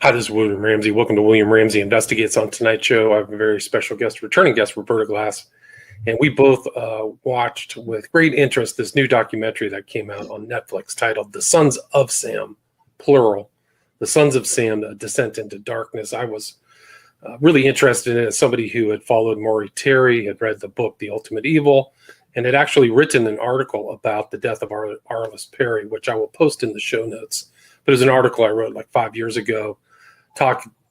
Hi, this is William Ramsey. Welcome to William Ramsey Investigates. On tonight's show, I have a very special guest, returning guest, Roberta Glass. And we both watched with great interest this new documentary that came out on Netflix titled The Sons of Sam, plural. The Sons of Sam, A Descent into Darkness. I was really interested in it as somebody who had followed Maury Terry, had read the book The Ultimate Evil, and had actually written an article about the death of Arliss Perry, which I will post in the show notes. But it was an article I wrote like 5 years ago,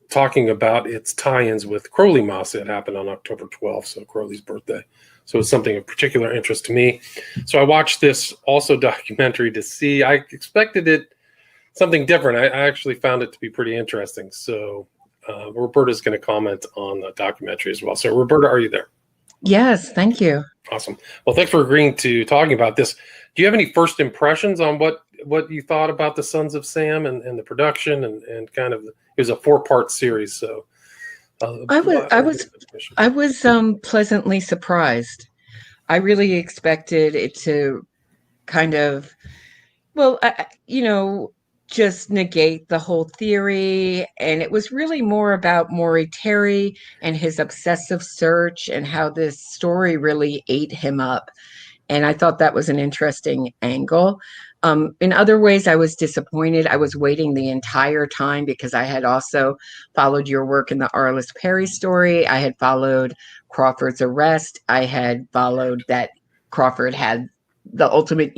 talking about its tie-ins with Crowley Moss that happened on October 12th, so Crowley's birthday. So it's something of particular interest to me. So I watched this also documentary to see. I expected it something different. I actually found it to be pretty interesting. So Roberta's going to comment on the documentary as well. So Roberta, are you there? Yes, thank you. Awesome. Well, thanks for agreeing to talking about this. Do you have any first impressions on what you thought about the Sons of Sam and the production and kind of, it was a 4-part series. So I was pleasantly surprised. I really expected it to kind of, just negate the whole theory. And it was really more about Maury Terry and his obsessive search and how this story really ate him up. And I thought that was an interesting angle. In other ways, I was disappointed. I was waiting the entire time because I had also followed your work in the Arliss Perry story. I had followed Crawford's arrest. I had followed that Crawford had the Ultimate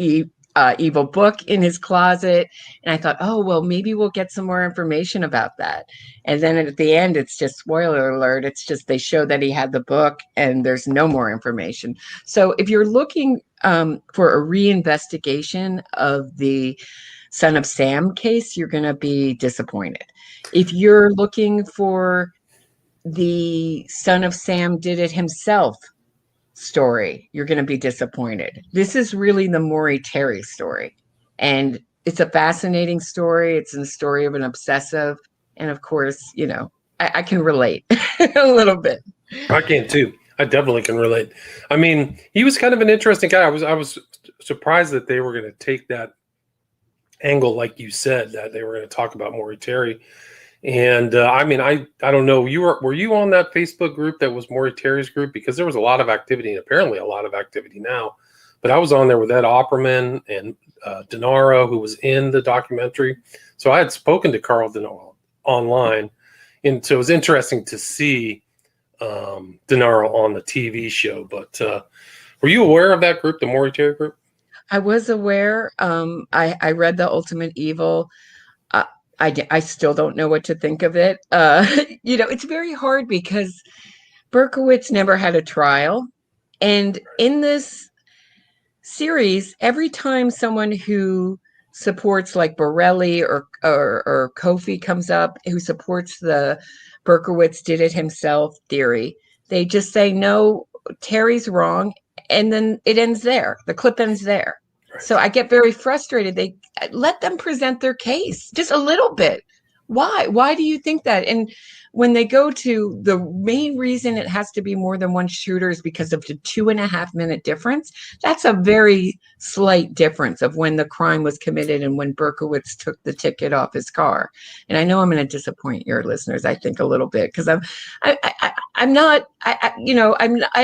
Evil book in his closet. And I thought, oh, well, maybe we'll get some more information about that. And then at the end, it's just spoiler alert. It's just they show that he had the book and there's no more information. So if you're looking for a reinvestigation of the Son of Sam case, you're going to be disappointed. If you're looking for the Son of Sam did it himself story, you're going to be disappointed. This is really the Maury Terry story. And it's a fascinating story. It's a story of an obsessive. And of course, I can relate a little bit. I can too. I definitely can relate. I mean, he was kind of an interesting guy. I was surprised that they were going to take that angle, like you said, that they were going to talk about Maury Terry. And I don't know. Were you on that Facebook group that was Maury Terry's group? Because there was a lot of activity, and apparently a lot of activity now. But I was on there with Ed Opperman and Denaro, who was in the documentary. So I had spoken to Carl Denaro online, and so it was interesting to see Denaro on the TV show. But were you aware of that group, the Maury Terry group? I was aware. I read The Ultimate Evil. I still don't know what to think of it. It's very hard because Berkowitz never had a trial. And in this series, every time someone who supports like Borelli or Kofi comes up, who supports the Berkowitz did it himself theory, they just say, no, Terry's wrong. And then it ends there. The clip ends there. Right. So I get very frustrated. They let them present their case just a little bit. Why do you think that? And when they go to the main reason it has to be more than one shooter is because of the 2.5 minute difference. That's a very slight difference of when the crime was committed and when Berkowitz took the ticket off his car. And I know I'm going to disappoint your listeners, I think, a little bit because I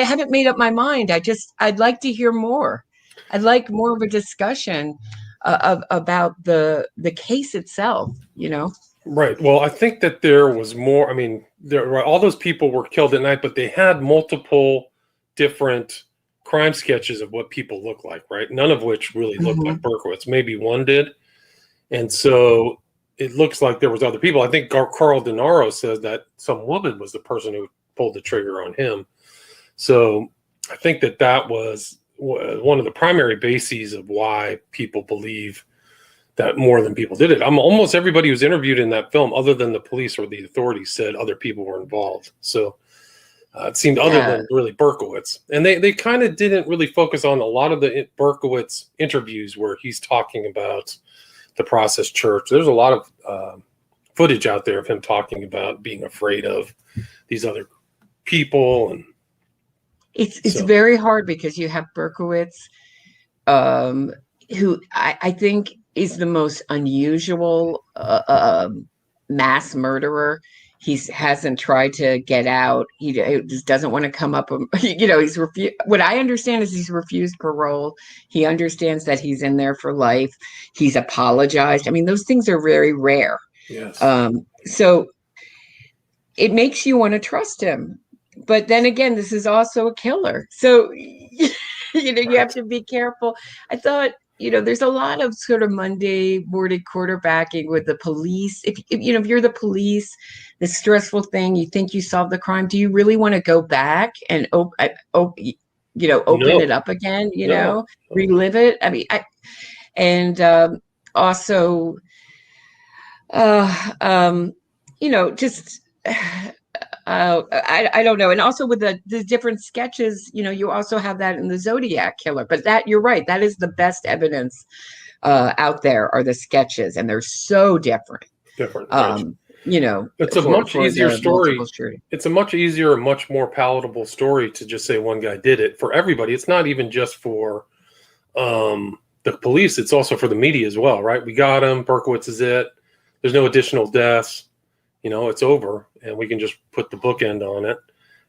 haven't made up my mind. I'd like to hear more. I'd like more of a discussion about the case itself, Right. Well, I think that there was more. I mean, all those people were killed at night, but they had multiple different crime sketches of what people look like, right? None of which really looked like Berkowitz. Maybe one did. And so it looks like there was other people. I think Carl Denaro says that some woman was the person who pulled the trigger on him. So I think that was one of the primary bases of why people believe that more than people did it. Almost everybody who's interviewed in that film, other than the police or the authorities, said other people were involved. So it seemed other than really Berkowitz. And they kind of didn't really focus on a lot of the Berkowitz interviews where he's talking about the Process Church. There's a lot of footage out there of him talking about being afraid of these other people. And it's very hard because you have Berkowitz, who I think is the most unusual mass murderer. He hasn't tried to get out. He just doesn't want to come up. He's refused. What I understand is he's refused parole. He understands that he's in there for life. He's apologized. I mean, those things are very rare. Yes. So it makes you want to trust him. But then again, this is also a killer. So, you have to be careful. I thought, there's a lot of sort of Monday morning quarterbacking with the police. If you're the police, the stressful thing, you think you solved the crime. Do you really want to go back and open it up again, relive it? I mean, also, just I don't know. And also with the different sketches, you also have that in the Zodiac Killer. But that, you're right, that is the best evidence out there are the sketches, and they're so different. Right. It's a much easier story. It's a much easier, much more palatable story to just say one guy did it for everybody. It's not even just for the police. It's also for the media as well, right? We got him. Berkowitz is it. There's no additional deaths. It's over, and we can just put the bookend on it.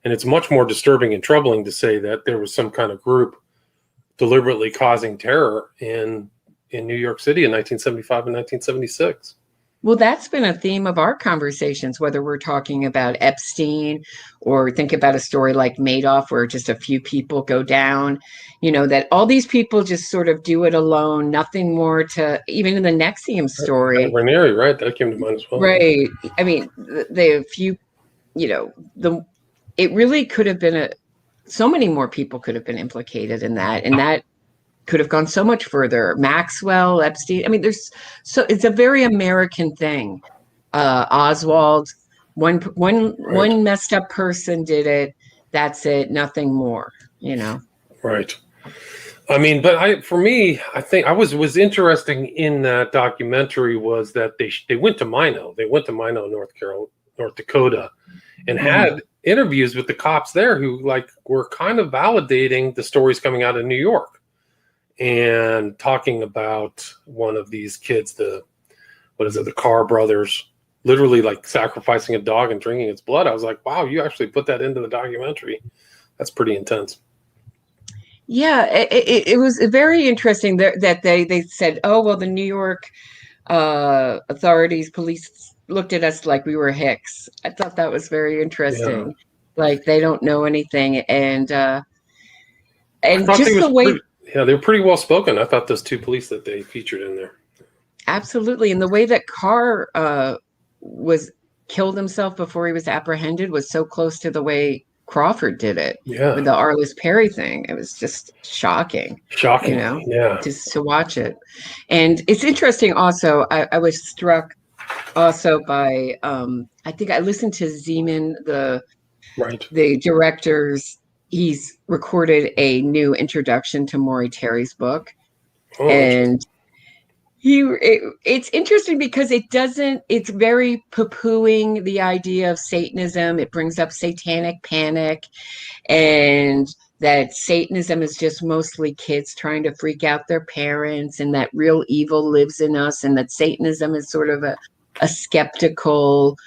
And it's much more disturbing and troubling to say that there was some kind of group deliberately causing terror in New York City in 1975 and 1976. Well, that's been a theme of our conversations, whether we're talking about Epstein or think about a story like Madoff, where just a few people go down, that all these people just sort of do it alone, nothing more to, even in the Nexium story. Ranieri, right? That came to mind as well. Right. I mean, it really could have been so many more people could have been implicated in that. And that could have gone so much further. Maxwell, Epstein. I mean, it's a very American thing. Oswald, one messed up person did it. That's it. Nothing more, Right. I mean, but for me, I think was interesting in that documentary was that they went to Minot. They went to Minot, North Dakota, and had interviews with the cops there who were kind of validating the stories coming out of New York. And talking about one of these kids, the Carr brothers, literally sacrificing a dog and drinking its blood. I was like, wow, you actually put that into the documentary. That's pretty intense. Yeah, it was very interesting that they said, oh, well, the New York authorities, police looked at us like we were hicks. I thought that was very interesting. Yeah. They don't know anything. And just the way... Yeah, they were pretty well spoken. I thought those two police that they featured in there. Absolutely. And the way that Carr killed himself before he was apprehended was so close to the way Crawford did it. Yeah. With the Arliss Perry thing. It was just shocking. Yeah. Just to watch it. And it's interesting also, I was struck also by, I think I listened to Zeman, the director's. He's recorded a new introduction to Maury Terry's book. Oh, and it's interesting because it's very poo-pooing the idea of Satanism. It brings up satanic panic and that Satanism is just mostly kids trying to freak out their parents, and that real evil lives in us, and that Satanism is sort of a skeptical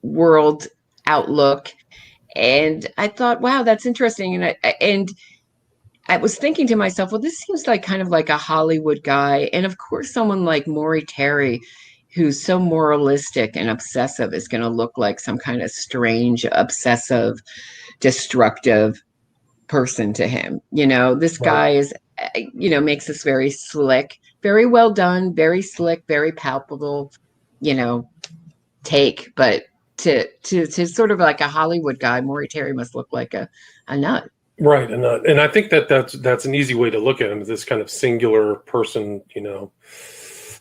world outlook. And I thought, wow, that's interesting. And I was thinking to myself, well, this seems kind of like a Hollywood guy. And of course, someone like Maury Terry, who's so moralistic and obsessive, is going to look like some kind of strange, obsessive, destructive person to him. This guy is, makes this very slick, very well done, very slick, very palpable, take. But to sort of like a Hollywood guy, Maury Terry must look like a nut. Right, a nut. And I think that's an easy way to look at him, as this kind of singular person,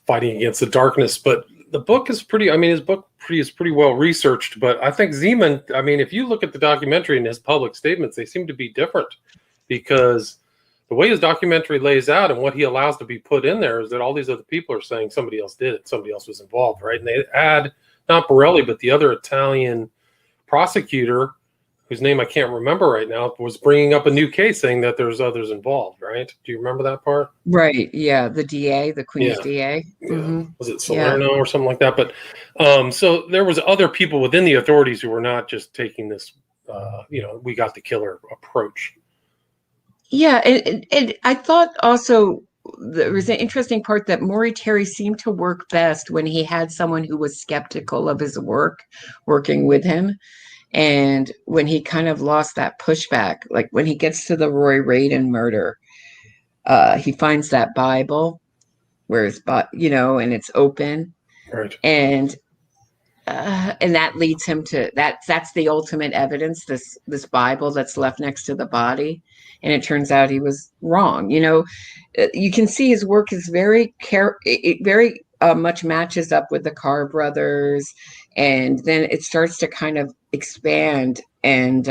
fighting against the darkness. But the book is his book is pretty well researched. But I think Zeman, if you look at the documentary and his public statements, they seem to be different, because the way his documentary lays out and what he allows to be put in there is that all these other people are saying somebody else did it, somebody else was involved, right? And they add not Borelli, but the other Italian prosecutor, whose name I can't remember right now, was bringing up a new case saying that there's others involved, right? Do you remember that part? Right. Yeah. The DA, the Queen's Yeah. DA. Yeah. Was it Yeah. Salerno or something like that? But so there was other people within the authorities who were not just taking this, we got the killer approach. Yeah. And I thought also there was an interesting part that Maury Terry seemed to work best when he had someone who was skeptical of his work working with him. And when he kind of lost that pushback, like when he gets to the Roy Radin murder, he finds that Bible where it's, and it's open. Right. And that leads him to that's the ultimate evidence, this Bible that's left next to the body. And it turns out he was wrong. You can see his work is very much matches up with the Carr brothers, and then it starts to kind of expand and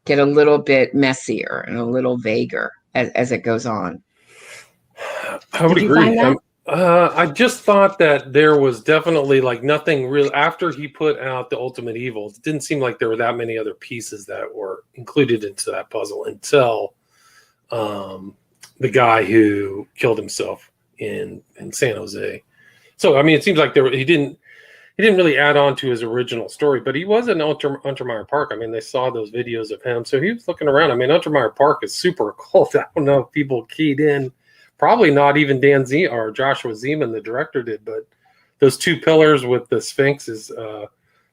get a little bit messier and a little vaguer as it goes on. I would agree. I just thought that there was definitely like nothing real after he put out The Ultimate Evil. It didn't seem like there were that many other pieces that were included into that puzzle until the guy who killed himself in San Jose. So I mean, it seems like he didn't really add on to his original story, but he was in Untermeyer Park. I mean, they saw those videos of him, so he was looking around. I mean, Untermeyer Park is super occult. I don't know if people keyed in. Probably not even Dan Z or Joshua Zeman, the director, did, but those two pillars with the Sphinx is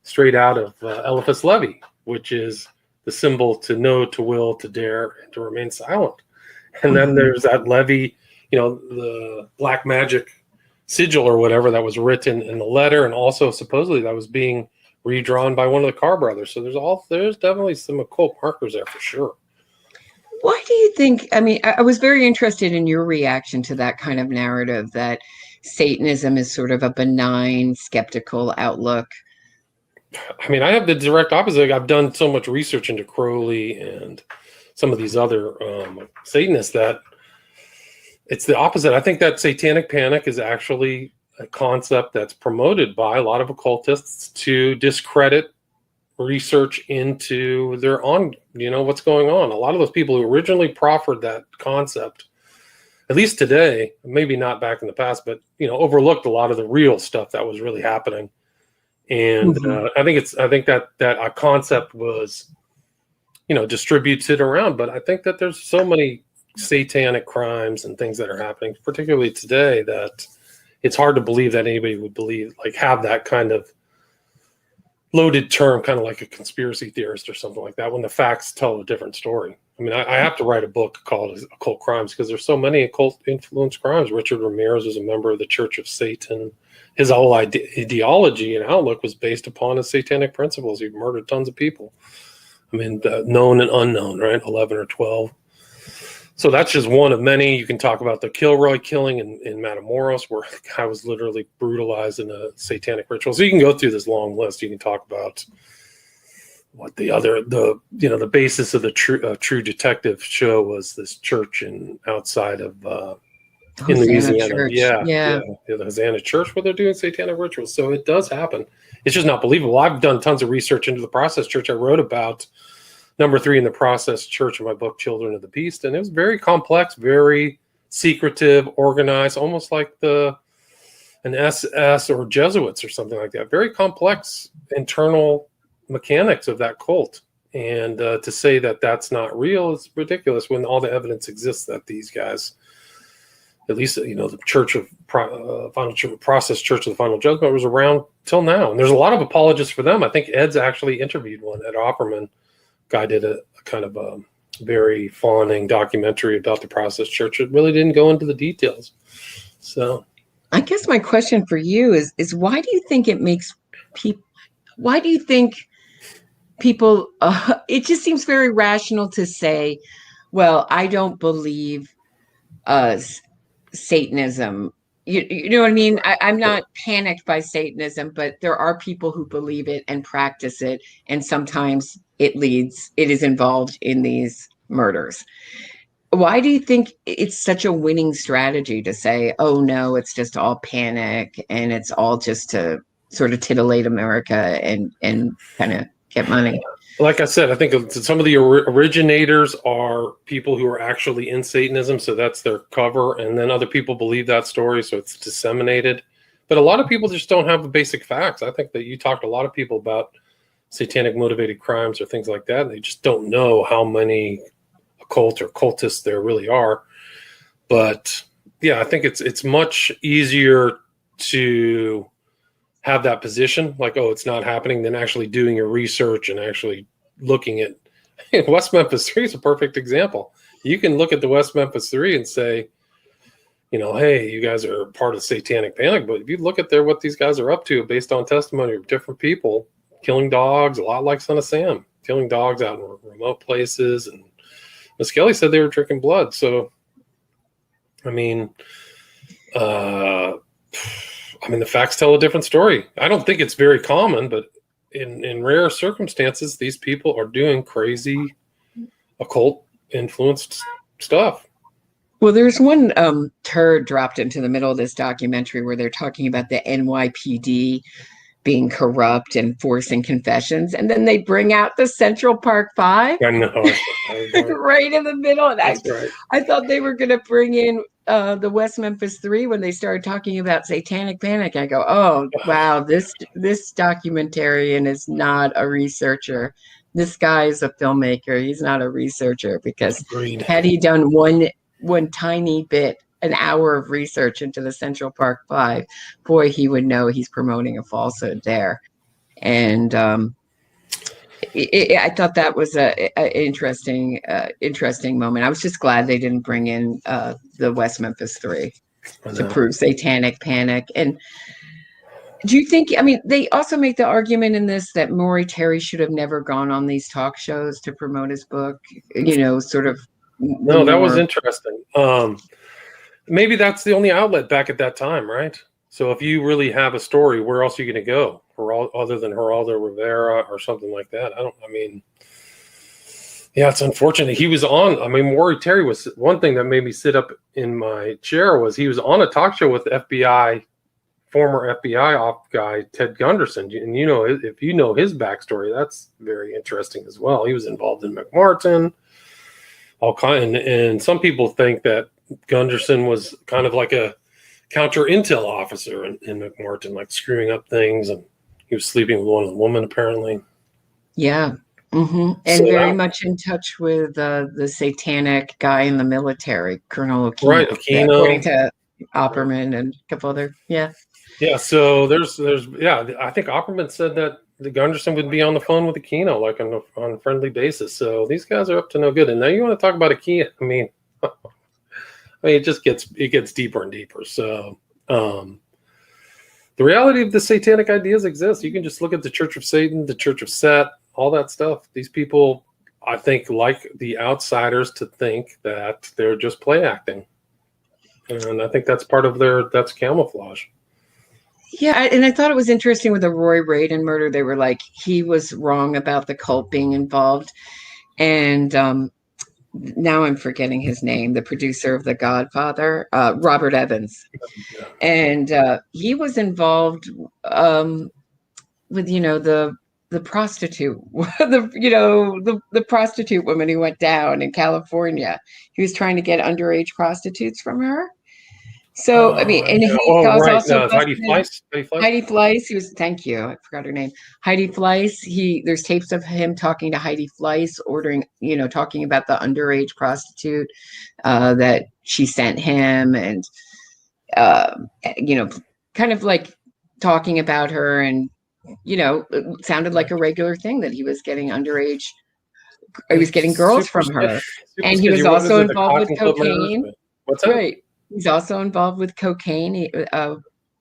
straight out of Eliphas Levi, which is the symbol to know, to will, to dare, and to remain silent. And then there's that Levi, the black magic sigil or whatever that was written in the letter, and also supposedly that was being redrawn by one of the Carr brothers. So there's definitely some occult markers there for sure. Why do you think, I mean, I was very interested in your reaction to that kind of narrative that Satanism is sort of a benign, skeptical outlook. I mean, I have the direct opposite. I've done so much research into Crowley and some of these other Satanists that it's the opposite. I think that satanic panic is actually a concept that's promoted by a lot of occultists to discredit research into their own, what's going on. A lot of those people who originally proffered that concept, at least today, maybe not back in the past, but overlooked a lot of the real stuff that was really happening. And I think that a concept was, distributed around. But I think that there's so many satanic crimes and things that are happening, particularly today, that it's hard to believe that anybody would have that kind of loaded term, kind of like a conspiracy theorist or something like that, when the facts tell a different story. I mean, I have to write a book called Occult Crimes because there's so many occult influence crimes. Richard Ramirez was a member of the Church of Satan. His whole ideology and outlook was based upon his satanic principles. He murdered tons of people. I mean, known and unknown, right? 11 or 12. So that's just one of many. You can talk about the Kilroy killing in Matamoros, where the guy was literally brutalized in a satanic ritual. So you can go through this long list. You can talk about what the basis of the True Detective show was this church outside of in Louisiana. Church. Yeah, the Hosanna Church, where they're doing satanic rituals. So it does happen. It's just not believable. I've done tons of research into the Process Church. I wrote about number 3 in the Process Church in my book, Children of the Beast. And it was very complex, very secretive, organized, almost like an SS or Jesuits or something like that. Very complex internal mechanics of that cult. And to say that that's not real is ridiculous when all the evidence exists that these guys, at least, the Church of Process Church of the Final Judgment was around till now. And there's a lot of apologists for them. I think Ed's actually interviewed one. Ed Opperman guy did a kind of a very fawning documentary about the Process Church. It really didn't go into the details. So I guess my question for you is why do you think it makes people, why do you think people, it just seems very rational to say, well, I don't believe Satanism. You know what I mean? I'm not panicked by Satanism, but there are people who believe it and practice it. And sometimes it is involved in these murders. Why do you think it's such a winning strategy to say, oh no, it's just all panic and it's all just to sort of titillate America and kind of get money? Like I said, I think some of the originators are people who are actually in Satanism, so that's their cover, and then other people believe that story, so it's disseminated. But a lot of people just don't have the basic facts. I think that you talked to a lot of people about satanic motivated crimes or things like that, and they just don't know how many occult or cultists there really are. But yeah, I think it's much easier to have that position, like, oh, it's not happening, than actually doing your research and actually looking at West Memphis 3 is a perfect example. You can look at the West Memphis 3 and say, hey, you guys are part of Satanic Panic, but if you look at what these guys are up to based on testimony of different people, killing dogs, a lot like Son of Sam, killing dogs out in remote places, and Miss Kelly said they were drinking blood. So, I mean, the facts tell a different story. I don't think it's very common, but in rare circumstances, these people are doing crazy occult influenced stuff. Well, there's one turd dropped into the middle of this documentary where they're talking about the NYPD being corrupt and forcing confessions, and then they bring out the Central Park Five. I know. Right in the middle. And That's right. I thought they were going to bring in the West Memphis 3 when they started talking about Satanic Panic. I go, oh, wow, this documentarian is not a researcher. This guy is a filmmaker. He's not a researcher, because Agreed. Had he done one tiny bit, an hour of research into the Central Park Five, boy, he would know he's promoting a falsehood there. And I thought that was an interesting moment. I was just glad they didn't bring in the West Memphis 3 to prove Satanic Panic. And do you think, they also make the argument in this that Maury Terry should have never gone on these talk shows to promote his book, sort of. No, that was interesting. Maybe that's the only outlet back at that time, right? So if you really have a story, where else are you going to go? Other than Geraldo Rivera or something like that? Yeah, it's unfortunate. He was on, Maury Terry was, one thing that made me sit up in my chair was he was on a talk show with former FBI op guy, Ted Gunderson. And if you know his backstory, that's very interesting as well. He was involved in McMartin, and some people think that Gunderson was kind of like a counter intel officer in McMartin, like screwing up things, and he was sleeping with one of the women apparently. Yeah. Mm-hmm. And very much in touch with the satanic guy in the military, Colonel Aquino. Right, Aquino. According to Opperman and a couple other, yeah. So there's I think Opperman said that the Gunderson would be on the phone with Aquino, like on a friendly basis. So these guys are up to no good. And now you want to talk about Aquino? It just gets deeper and deeper. So the reality of the satanic ideas exists. You can just look at the Church of Satan, the Church of Set, all that stuff. These people, I think, like the outsiders to think that they're just play acting. And I think that's part of that's camouflage. Yeah, and I thought it was interesting with the Roy Radin murder. They were like, he was wrong about the cult being involved. And now I'm forgetting his name, the producer of The Godfather, Robert Evans. Yeah. And he was involved with, the prostitute, the prostitute woman who went down in California. He was trying to get underage prostitutes from her. So, and he was also Heidi Fleiss. Heidi Fleiss. He was, thank you. I forgot her name. Heidi Fleiss. There's tapes of him talking to Heidi Fleiss, talking about the underage prostitute that she sent him, and kind of like talking about her, and it sounded like a regular thing that he was getting underage. He was getting girls from her, and he was also involved with cocaine. What's that? Right. He's also involved with cocaine.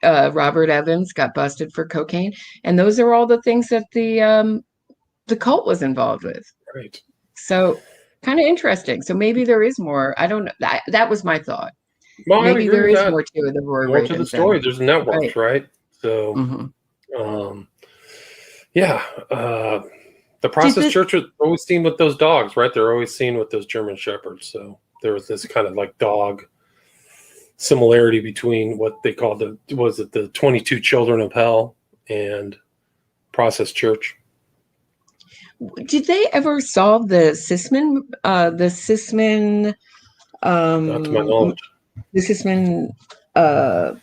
Robert Evans got busted for cocaine, and those are all the things that the cult was involved with. Right. So, kind of interesting. So maybe there is more. I don't know. That was my thought. Well, maybe there is more to the Roy more Radin to the story. thing. There's networks, right? So, the Process Church was always seen with those dogs, right? They're always seen with those German Shepherds. So there was this kind of like dog similarity between what they called the 22 Children of Hell and Process Church. Did they ever solve the Sisman, Not to my um, knowledge. the Sisman, uh,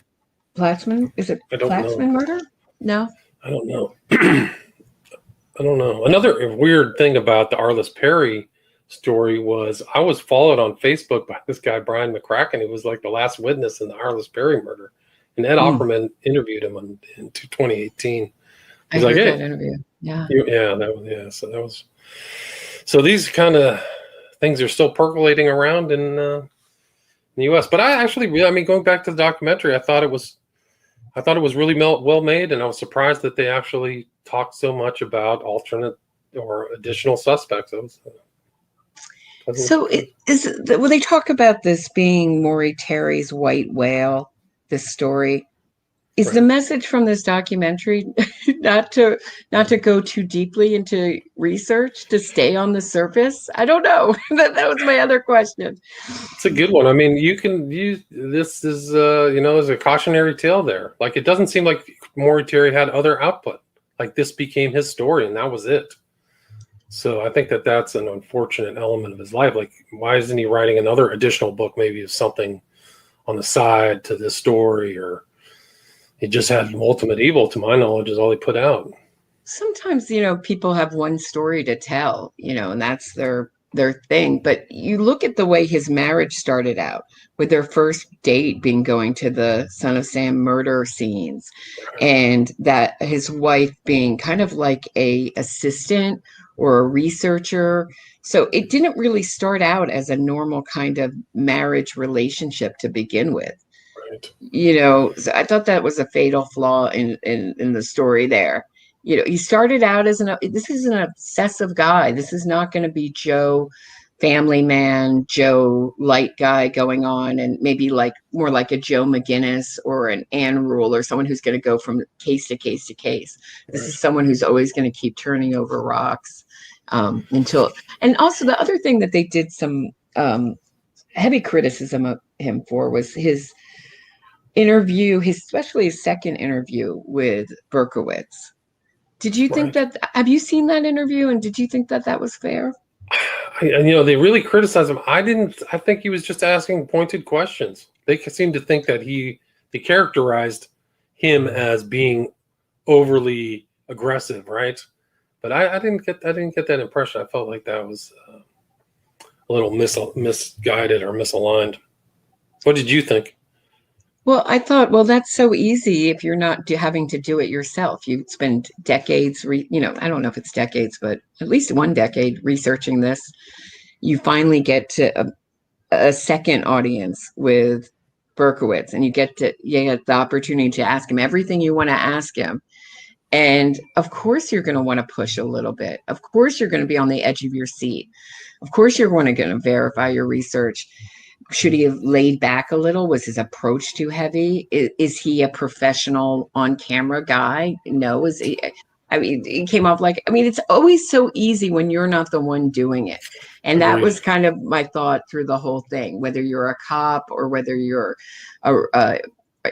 Platzman? Is it I don't know. Platzman murder? No. I don't know. I don't know. Another weird thing about the Arliss Perry story was I was followed on Facebook by this guy, Brian McCracken, who was like the last witness in the Arliss Perry murder. And Ed Offerman interviewed him in 2018. I He's like, heard hey, that interview. Yeah. So that was, so these kind of things are still percolating around in the U.S. But I actually, I mean, going back to the documentary, I thought it was really well made, and I was surprised that they actually talked so much about alternate or additional suspects. So when they talk about this being Maury Terry's white whale, this story, is Right. the message from this documentary not to go too deeply into research, to stay on the surface? I don't know. that was my other question. It's a good one. I mean, you can use this is there's a cautionary tale there. Like, it doesn't seem like Maury Terry had other output. Like, this became his story, and that was it. So I think that that's an unfortunate element of his life. Like, why isn't he writing another additional book, maybe of something on the side to this story? Or he just had Ultimate Evil, to my knowledge, is all he put out. Sometimes, people have one story to tell, and that's their thing. But you look at the way his marriage started out, with their first date being going to the Son of Sam murder scenes, and that his wife being kind of like a assistant or a researcher. So it didn't really start out as a normal kind of marriage relationship to begin with. Right. So I thought that was a fatal flaw in the story there. He started out as this is an obsessive guy. This is not going to be Joe family man, Joe light guy going on, and maybe like more like a Joe McGinnis or an Ann Rule, or someone who's going to go from case to case to case. This is someone who's always going to keep turning over rocks until. And also the other thing that they did some heavy criticism of him for was his interview, especially his second interview with Berkowitz. Did you think that? Have you seen that interview, and did you think that that was fair? They really criticized him. I didn't. I think he was just asking pointed questions. They seemed to think that they characterized him as being overly aggressive, right? But I didn't get that impression. I felt like that was a little misguided or misaligned. What did you think? Well, I thought, that's so easy if you're not having to do it yourself. You spend decades, I don't know if it's decades, but at least one decade researching this. You finally get to a second audience with Berkowitz, and you get the opportunity to ask him everything you want to ask him. And of course, you're going to want to push a little bit. Of course, you're going to be on the edge of your seat. Of course, you're going to verify your research. Should he have laid back a little? Was his approach too heavy? Is he a professional on-camera guy? No. Is he? I mean, it came off like, it's always so easy when you're not the one doing it. And that was kind of my thought through the whole thing, whether you're a cop or whether you're a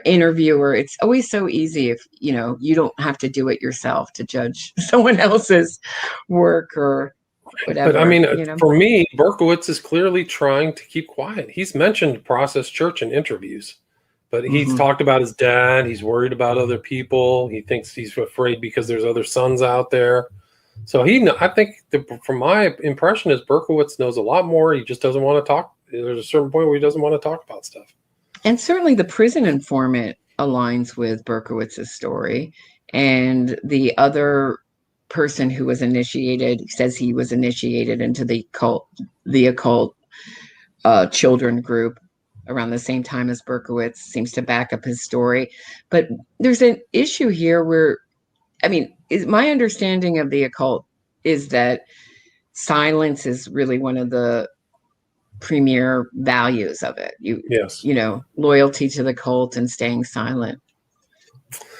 interviewer. It's always so easy if, you don't have to do it yourself to judge someone else's work or whatever. But for me, Berkowitz is clearly trying to keep quiet. He's mentioned Process Church in interviews, but he's talked about his dad. He's worried about other people. He thinks he's afraid because there's other sons out there. So I think from my impression is Berkowitz knows a lot more. He just doesn't want to talk. There's a certain point where he doesn't want to talk about stuff. And certainly the prison informant aligns with Berkowitz's story, and the other person who was initiated says he was initiated into the occult children group around the same time as Berkowitz, seems to back up his story. But there's an issue here where, my understanding of the occult is that silence is really one of the premier values of it. Loyalty to the cult and staying silent.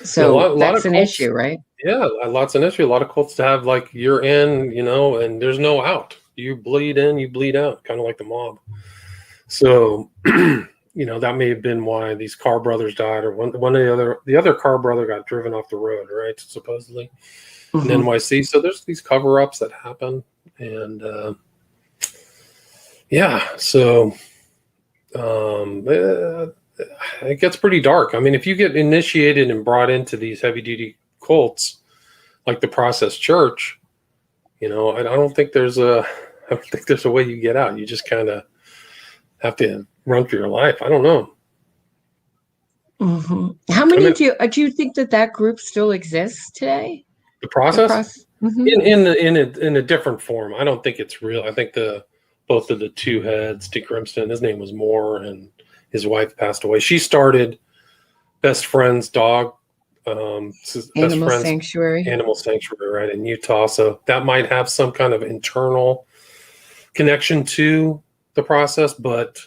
So that's an issue, right? Yeah, lots an issue. A lot of cults have like, you're in, and there's no out. You bleed in, you bleed out, kind of like the mob. So, that may have been why these Carr brothers died, or one of the other Carr brother got driven off the road, right? Supposedly in NYC. So there's these cover-ups that happen, and so it gets pretty dark. I mean, if you get initiated and brought into these heavy-duty cults like the Process Church, I don't think there's a way you get out. You just kind of have to run for your life. I don't know. How many do you think that group still exists today? The Process? In a different form. I don't think it's real. I think both of the two heads, Dick Grimston, his name was Moore, and his wife passed away. She started Best Friends Dog Animal Sanctuary, right, in Utah. So that might have some kind of internal connection to the Process, but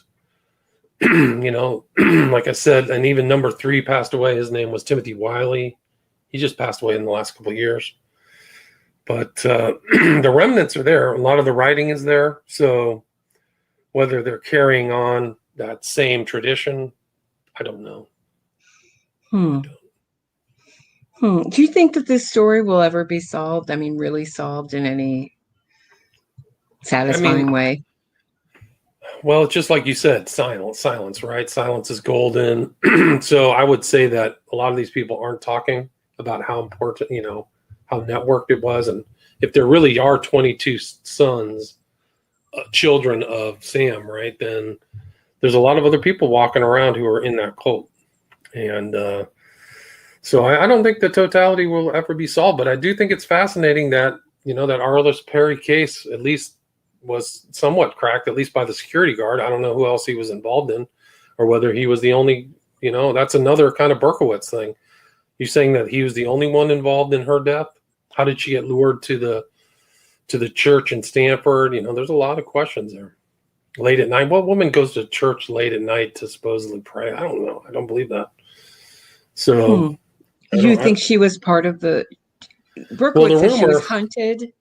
like I said, and even number 3 passed away. His name was Timothy Wiley. He just passed away in the last couple of years. But the remnants are there. A lot of the writing is there. So whether they're carrying on that same tradition, I don't know. Do you think that this story will ever be solved? I mean, really solved in any satisfying way? Well, just like you said, silence, right? Silence is golden. So I would say that a lot of these people aren't talking about how important, how networked it was. And if there really are 22 sons, children of Sam, right, then there's a lot of other people walking around who are in that cult. And so I don't think the totality will ever be solved, but I do think it's fascinating that, that Arliss Perry case at least was somewhat cracked, at least by the security guard. I don't know who else he was involved in, or whether he was the only, that's another kind of Berkowitz thing. You're saying that he was the only one involved in her death? How did she get lured to the church in Stanford? There's a lot of questions there. Late at night. What woman goes to church late at night to supposedly pray? I don't know. I don't believe that. So you think she was part of the Berkowitz said she was hunted?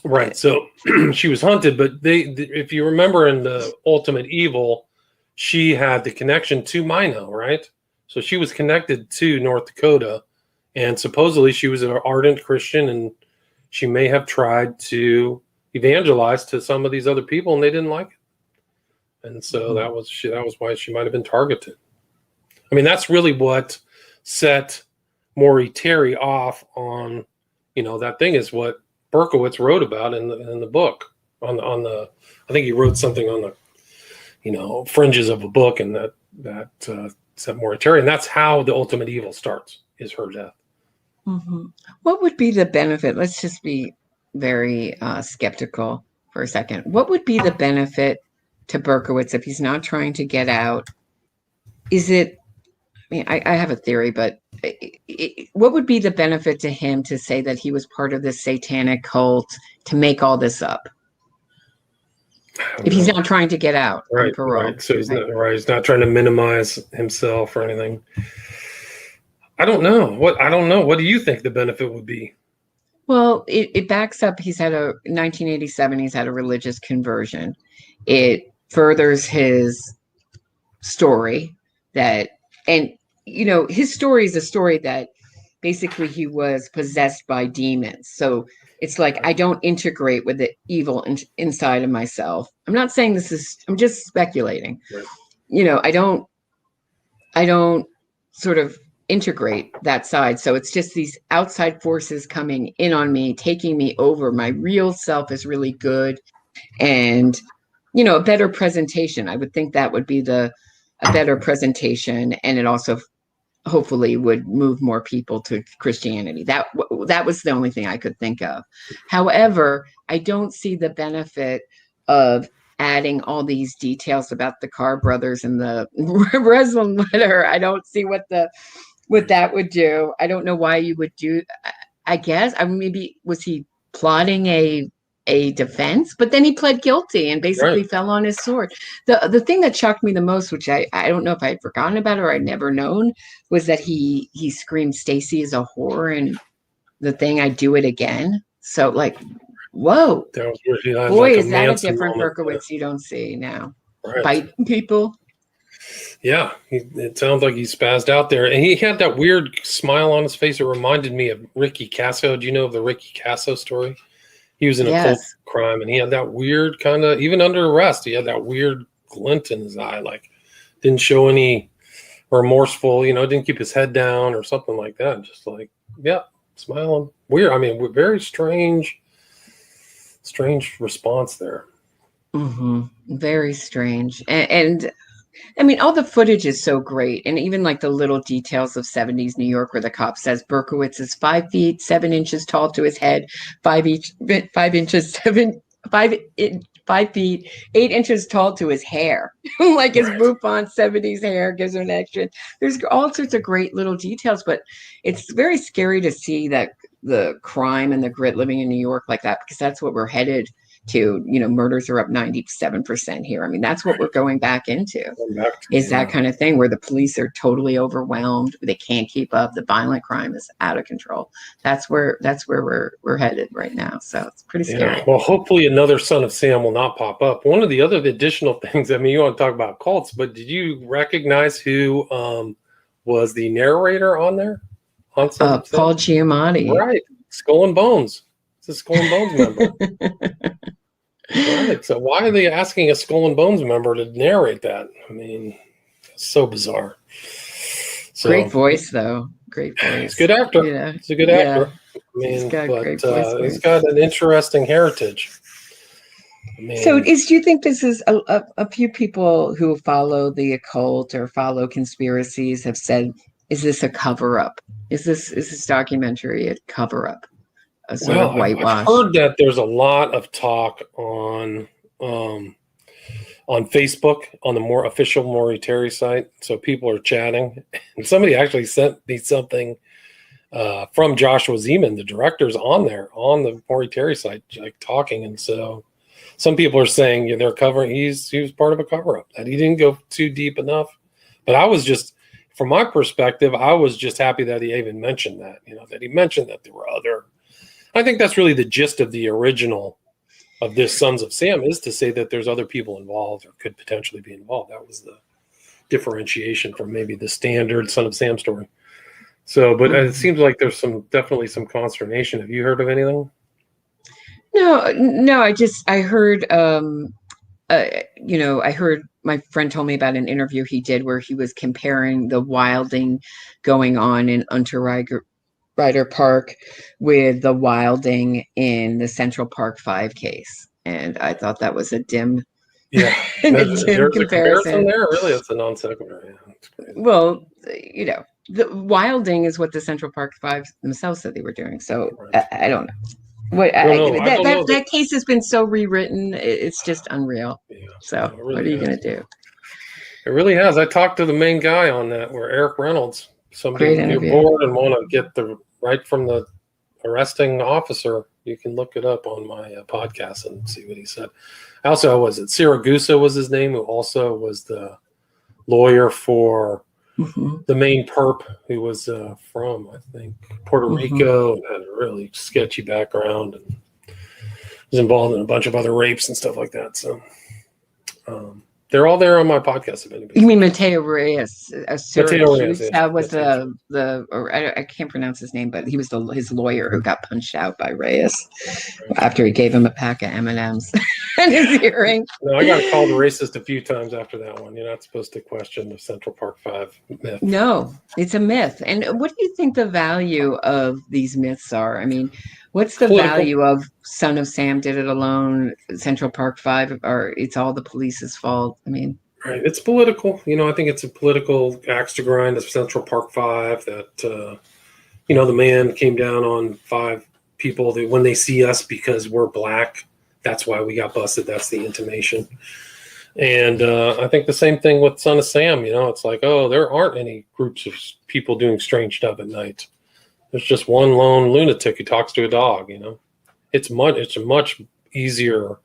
Right. So she was hunted, but if you remember in the Ultimate Evil, she had the connection to Mino, right? So she was connected to North Dakota, and supposedly she was an ardent Christian, and she may have tried to evangelize to some of these other people, and they didn't like it. And so that was why she might have been targeted. I mean, that's really what set Maury Terry off on, that thing is what Berkowitz wrote about in the book on the I think he wrote something on the fringes of a book, and that set Maury Terry, and that's how the Ultimate Evil starts, is her death. What would be the benefit? Let's just be very skeptical for a second. What would be the benefit to Berkowitz if he's not trying to get out? Is it? I mean, I have a theory, but what would be the benefit to him to say that he was part of this satanic cult, to make all this up? If he's not trying to get out on parole. Right. So he's not trying to minimize himself or anything. I don't know. What do you think the benefit would be? Well, it backs up. He's had 1987, he's had a religious conversion. It furthers his story his story is a story that basically he was possessed by demons. So it's like, I don't integrate with the evil inside of myself. I'm not saying I'm just speculating. Right. I don't sort of integrate that side. So it's just these outside forces coming in on me, taking me over. My real self is really good. And, a better presentation. I would think that would be a better presentation. And it also hopefully would move more people to Christianity. That was the only thing I could think of. However, I don't see the benefit of adding all these details about the Carr brothers and the Breslin letter. I don't see what that would do. I don't know why you would do. I guess maybe was he plotting a defense, but then he pled guilty and basically fell on his sword. The thing that shocked me the most, which I don't know if I'd forgotten about it or I'd never known, was that he screamed Stacy is a whore and the thing, I do it again. So like, whoa, boy, is that a different Berkowitz you don't see now. Biting people. Yeah, it sounds like he spazzed out there, and he had that weird smile on his face. It reminded me of Ricky Casso. Do you know of the Ricky Casso story? He was in occult Yes. crime, and he had that weird kind of, even under arrest, he had that weird glint in his eye, like didn't show any remorseful, didn't keep his head down or something like that. Just like, yeah, smiling. Weird. I mean, very strange response there. Very strange. And I mean, all the footage is so great. And even like the little details of 70s New York where the cop says Berkowitz is 5 feet, 7 inches tall to his head, 5 inches, 5 feet, 8 inches tall to his hair. Like his Right. bouffant 70s hair gives him an extra. There's all sorts of great little details, but it's very scary to see that the crime and the grit living in New York like that, because that's what we're headed to. Murders are up 97% here. I mean, that's what we're going back into, is that kind of thing where the police are totally overwhelmed. They can't keep up. The violent crime is out of control. That's where we're headed right now. So it's pretty scary. Yeah. Well, hopefully another Son of Sam will not pop up. One of the other additional things, I mean, you want to talk about cults, but did you recognize who was the narrator on there? On Son of Sam? Paul Giamatti. Right. Skull and Bones. It's a Skull and Bones member. Right. So why are they asking a Skull and Bones member to narrate that? I mean, it's so bizarre. So, great voice, though. Great voice. He's a good actor. Yeah. He's a good actor. I mean, he's got great voice. He's got an interesting heritage. I mean, so do you think this is a few people who follow the occult or follow conspiracies have said, is this a cover-up? Is this documentary a cover-up? A sort of whitewash? I've heard that there's a lot of talk on Facebook, on the more official Maury Terry site. So people are chatting, and somebody actually sent me something from Joshua Zeman, the director's on there on the Maury Terry site, like talking. And so some people are saying they're covering. He was part of a cover-up, that he didn't go too deep enough. But I was just, from my perspective, I was just happy that he even mentioned that. That he mentioned that there were other. I think that's really the gist of the original of this Sons of Sam, is to say that there's other people involved or could potentially be involved. That was the differentiation from maybe the standard Son of Sam story. So, but it seems like there's definitely some consternation. Have you heard of anything? No. I heard, I heard my friend told me about an interview he did where he was comparing the wilding going on in Ryder Park with the wilding in the Central Park 5 case. And I thought that was a dim, there's a comparison there. Really, it's a non sequitur. Yeah, well, the wilding is what the Central Park 5 themselves said they were doing. So right. I don't know. That case has been so rewritten. It's just unreal. Yeah, so really, what are you going to do? It really has. I talked to the main guy on that, where Eric Reynolds. Somebody, if you're bored and want to get the right from the arresting officer, you can look it up on my podcast and see what he said. Also, Siragusa was his name, who also was the lawyer for the main perp, who was from, I think, Puerto Rico, and had a really sketchy background and was involved in a bunch of other rapes and stuff like that. So they're all there on my podcast. If anybody. You mean Mateo Reyes? Mateo Reyes was I can't pronounce his name, but he was his lawyer who got punched out by Reyes after he gave him a pack of M&Ms in his hearing. No, I got called a racist a few times after that one. You're not supposed to question the Central Park 5 myth. No, it's a myth. And what do you think the value of these myths are? I mean, what's the value of Son of Sam did it alone, Central Park 5, or it's all the police's fault? I mean, right. It's political. I think it's a political axe to grind of Central Park 5 that, the man came down on 5 people that when they see us because we're black, that's why we got busted. That's the intimation. And I think the same thing with Son of Sam. It's like, oh, there aren't any groups of people doing strange stuff at night. There's just one lone lunatic who talks to a dog. It's a much easier,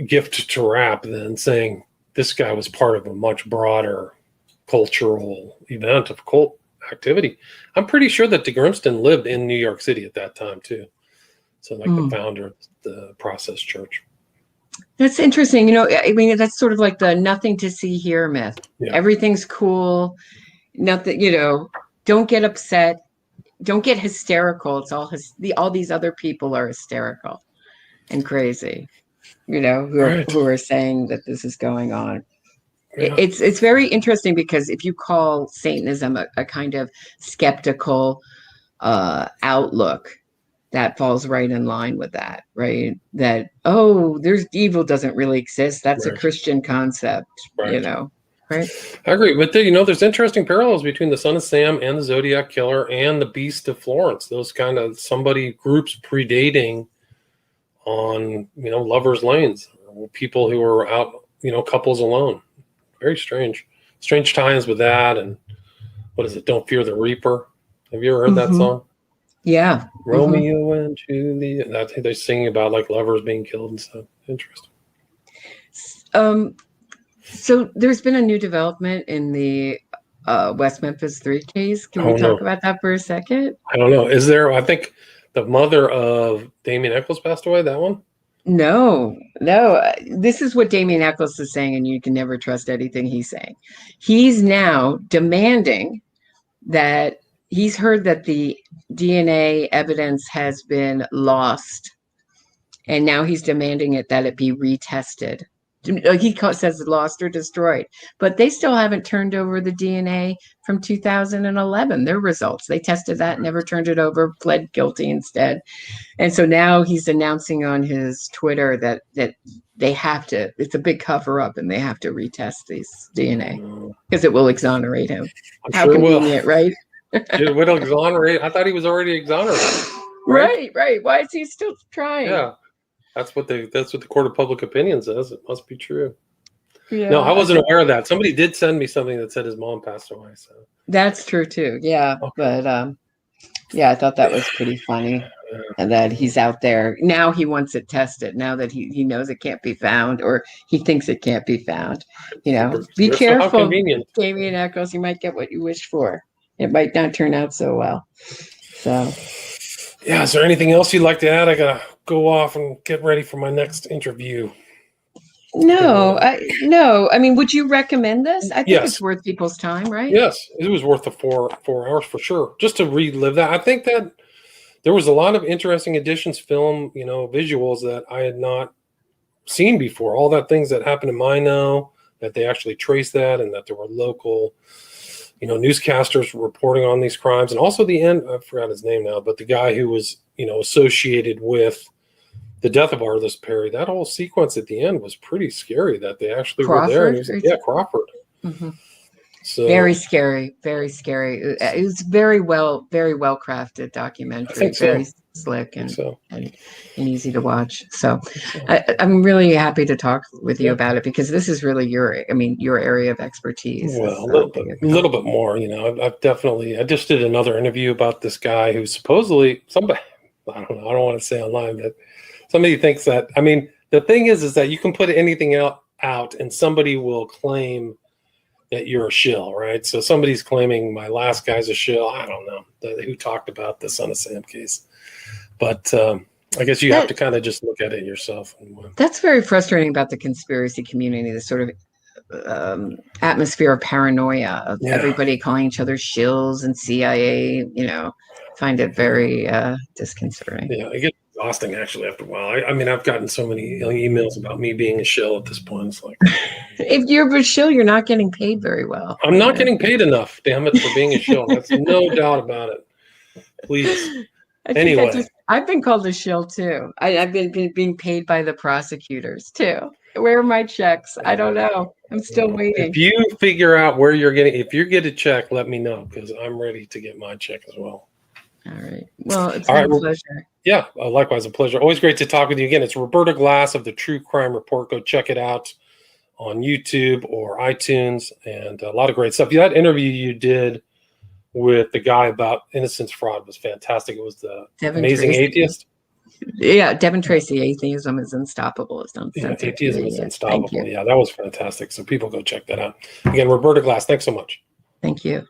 gift to wrap than saying this guy was part of a much broader cultural event of cult activity. I'm pretty sure that DeGrimston lived in New York City at that time too. So, like the founder of the Process Church. That's interesting. I mean, that's sort of like the nothing to see here myth. Yeah. Everything's cool. Nothing, don't get upset. Don't get hysterical. It's all these other people are hysterical and crazy, Right. who are saying that this is going on. Yeah. It's very interesting because if you call Satanism a kind of skeptical outlook, that falls right in line with that, right? That, there's evil doesn't really exist. That's a Right. Christian concept, Right. right? I agree. But there's interesting parallels between the Son of Sam and the Zodiac Killer and the Beast of Florence. Those kind of groups predating on, lovers' lanes, people who are out, couples alone. Very strange times with that. And what is it? Don't Fear the Reaper. Have you ever heard that song? Yeah. Romeo and Juliet. That's they're singing about like lovers being killed and stuff. Interesting. So there's been a new development in the West Memphis 3 case. Can we talk about that for a second? I don't know. Is there? I think the mother of Damien Eccles passed away. That one? No. This is what Damien Eccles is saying, and you can never trust anything he's saying. He's now demanding that he's heard that the DNA evidence has been lost, and now he's demanding that it be retested. He says lost or destroyed, but they still haven't turned over the DNA from 2011, their results. They tested that, never turned it over, pled guilty instead. And so now he's announcing on his Twitter that they have to, it's a big cover up and they have to retest this DNA because it will exonerate him. How convenient, right? It would exonerate. I thought he was already exonerated. Right. Why is he still trying? Yeah. That's what the Court of Public Opinion says. It must be true. Yeah, no, I wasn't aware of that. Somebody did send me something that said his mom passed away. So that's true too. Yeah, okay. But I thought that was pretty funny, and that he's out there now. He wants it tested now that he knows it can't be found, or he thinks it can't be found. Be careful, Damien Eccles. You might get what you wish for. It might not turn out so well. So. Yeah, is there anything else you'd like to add? I gotta go off and get ready for my next interview. No. I mean, would you recommend this? I think it's worth people's time, right? Yes, it was worth the 4 hours for sure, just to relive that. I think that there was a lot of interesting additions, film, visuals that I had not seen before. All that things that happened in Mino, that they actually traced that, and that there were local newscasters reporting on these crimes. And also I forgot his name now, but the guy who was, associated with the death of Arliss Perry, that whole sequence at the end was pretty scary that they actually were there. Crawford. Mm-hmm. So, very scary. It was very well crafted documentary, very slick and easy to watch. So I'm really happy to talk with you about it because this is really your area of expertise. Well, a little bit more, I just did another interview about this guy who's supposedly somebody, I don't know, I don't want to say online, but somebody thinks that, the thing is that you can put anything out and somebody will claim that you're a shill, right? So somebody's claiming my last guy's a shill. I don't know who talked about the Son of Sam case, but I guess you have to kind of just look at it yourself. That's very frustrating about the conspiracy community, the sort of atmosphere of paranoia of everybody calling each other shills and CIA, find it very disconcerting. Yeah, it gets exhausting actually after a while. I've gotten so many emails about me being a shill at this point. It's like, if you're a shill, you're not getting paid very well. I'm not getting paid enough, damn it, for being a shill. That's no doubt about it. Please. Anyway. I've been called a shill too. I've been being paid by the prosecutors too. Where are my checks? I don't know. I'm still waiting. If you figure out where if you get a check, let me know because I'm ready to get my check as well. All right. Well, it's been a pleasure. Yeah, likewise, a pleasure. Always great to talk with you again. It's Roberta Glass of the True Crime Report. Go check it out on YouTube or iTunes, and a lot of great stuff. That interview you did with the guy about innocence fraud was fantastic. It was the Amazing Atheist. Yeah, Devin Tracy, Atheism is Unstoppable. Atheism is Unstoppable. Yeah, that was fantastic. So people go check that out. Again, Roberta Glass, thanks so much. Thank you.